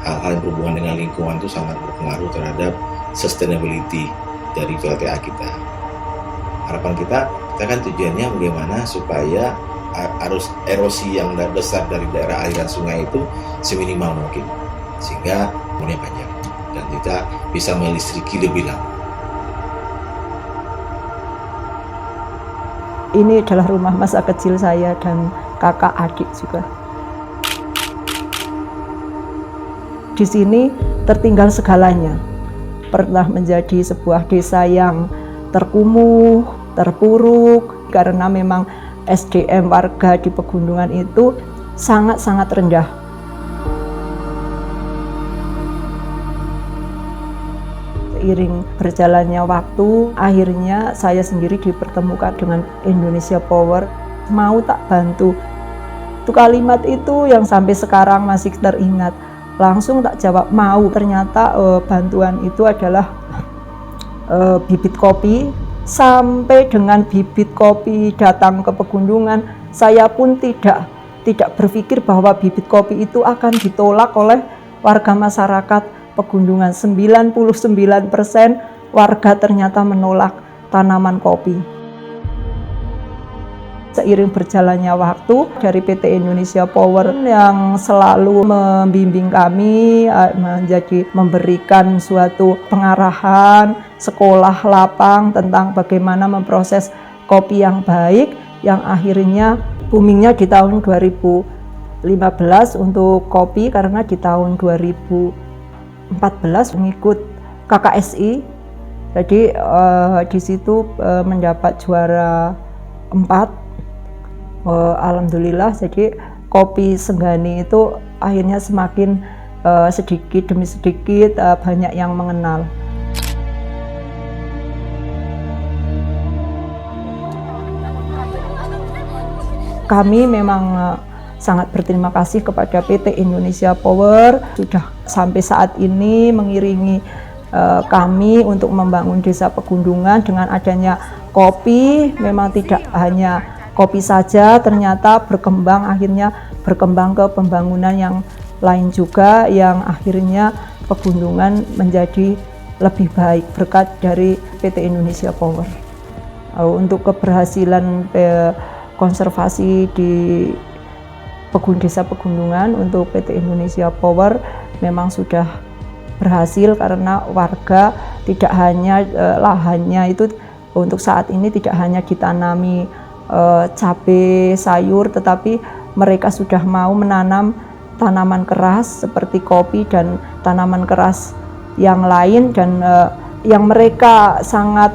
hal-hal yang berhubungan dengan lingkungan itu sangat berpengaruh terhadap sustainability dari PLTA kita. Harapan kita kan tujuannya bagaimana supaya arus erosi yang besar dari daerah aliran sungai itu seminimal mungkin, sehingga umurnya panjang dan kita bisa melistriki lebih lama. Ini adalah rumah masa kecil saya dan kakak adik juga. Di sini tertinggal segalanya. Pernah menjadi sebuah desa yang terkumuh, terpuruk, karena memang SDM warga di pegunungan itu sangat-sangat rendah. Seiring berjalannya waktu, akhirnya saya sendiri dipertemukan dengan Indonesia Power, mau tak bantu. Itu kalimat itu yang sampai sekarang masih teringat. Langsung tak jawab mau. Ternyata bantuan itu adalah bibit kopi. Sampai dengan bibit kopi datang ke pegunungan, saya pun tidak berpikir bahwa bibit kopi itu akan ditolak oleh warga masyarakat pegunungan. 99% warga ternyata menolak tanaman kopi. Seiring berjalannya waktu, dari PT Indonesia Power yang selalu membimbing kami, memberikan suatu pengarahan, sekolah lapang tentang bagaimana memproses kopi yang baik, yang akhirnya boomingnya di tahun 2015 untuk kopi, karena di tahun 2014 mengikut KKSI, jadi di situ mendapat juara 4. Alhamdulillah, jadi kopi Senggani itu akhirnya semakin sedikit demi sedikit banyak yang mengenal. Kami memang sangat berterima kasih kepada PT Indonesia Power sudah sampai saat ini mengiringi kami untuk membangun desa pegunungan. Dengan adanya kopi, memang tidak hanya kopi saja, ternyata akhirnya berkembang ke pembangunan yang lain juga, yang akhirnya pegunungan menjadi lebih baik berkat dari PT Indonesia Power. Untuk keberhasilan konservasi di desa pegunungan untuk PT Indonesia Power memang sudah berhasil, karena warga tidak hanya lahannya itu untuk saat ini tidak hanya ditanami cabai, sayur, tetapi mereka sudah mau menanam tanaman keras seperti kopi dan tanaman keras yang lain, dan yang mereka sangat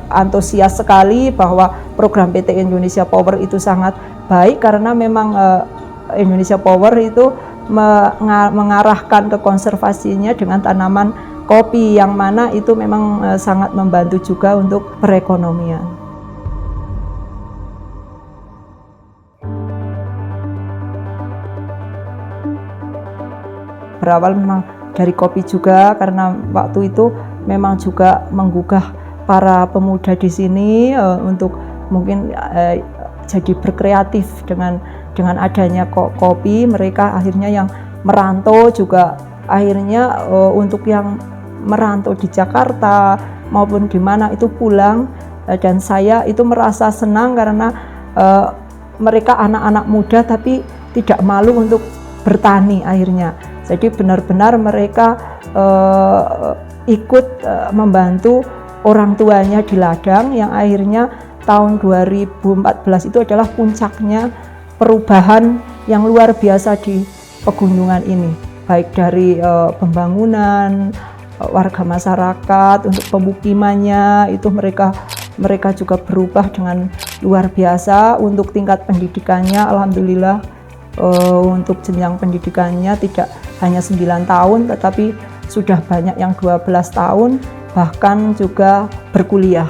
antusias sekali bahwa program PT Indonesia Power itu sangat baik, karena memang Indonesia Power itu mengarahkan ke konservasinya dengan tanaman kopi, yang mana itu memang sangat membantu juga untuk perekonomian. Berawal memang dari kopi juga, karena waktu itu memang juga menggugah para pemuda di sini untuk mungkin jadi berkreatif dengan adanya kopi. Mereka akhirnya yang merantau juga, akhirnya untuk yang merantau di Jakarta maupun di mana itu pulang, dan saya itu merasa senang karena mereka anak-anak muda tapi tidak malu untuk bertani akhirnya. Jadi benar-benar mereka ikut membantu orang tuanya di ladang, yang akhirnya tahun 2014 itu adalah puncaknya perubahan yang luar biasa di pegunungan ini, baik dari pembangunan warga masyarakat untuk pemukimannya, itu mereka juga berubah dengan luar biasa. Untuk tingkat pendidikannya, alhamdulillah untuk jenjang pendidikannya tidak hanya 9 tahun, tetapi sudah banyak yang 12 tahun, bahkan juga berkuliah.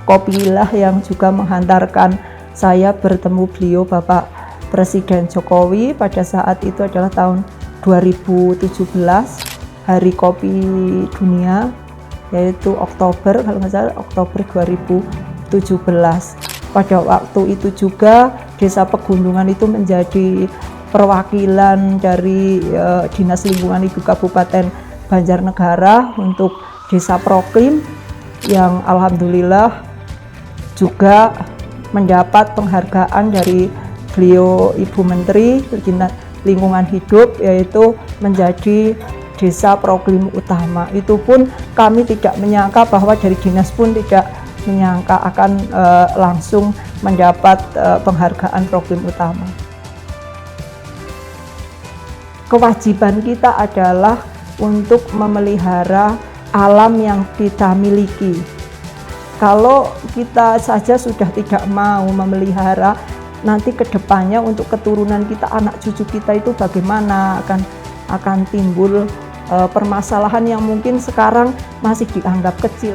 Kopilah yang juga menghantarkan saya bertemu beliau, Bapak Presiden Jokowi, pada saat itu adalah tahun 2017, Hari Kopi Dunia, yaitu Oktober, kalau nggak salah Oktober 2017. Pada waktu itu juga Desa Pegunungan itu menjadi perwakilan dari Dinas Lingkungan Hidup Kabupaten Banjarnegara untuk Desa Proklim yang alhamdulillah juga mendapat penghargaan dari beliau Ibu Menteri Lingkungan Hidup, yaitu menjadi Desa Proklim Utama. Itu pun kami tidak menyangka, bahwa dari dinas pun tidak menyangka akan langsung mendapat penghargaan Proklim Utama. Kewajiban kita adalah untuk memelihara alam yang kita miliki. Kalau kita saja sudah tidak mau memelihara, nanti kedepannya untuk keturunan kita, anak cucu kita itu bagaimana, akan timbul permasalahan yang mungkin sekarang masih dianggap kecil.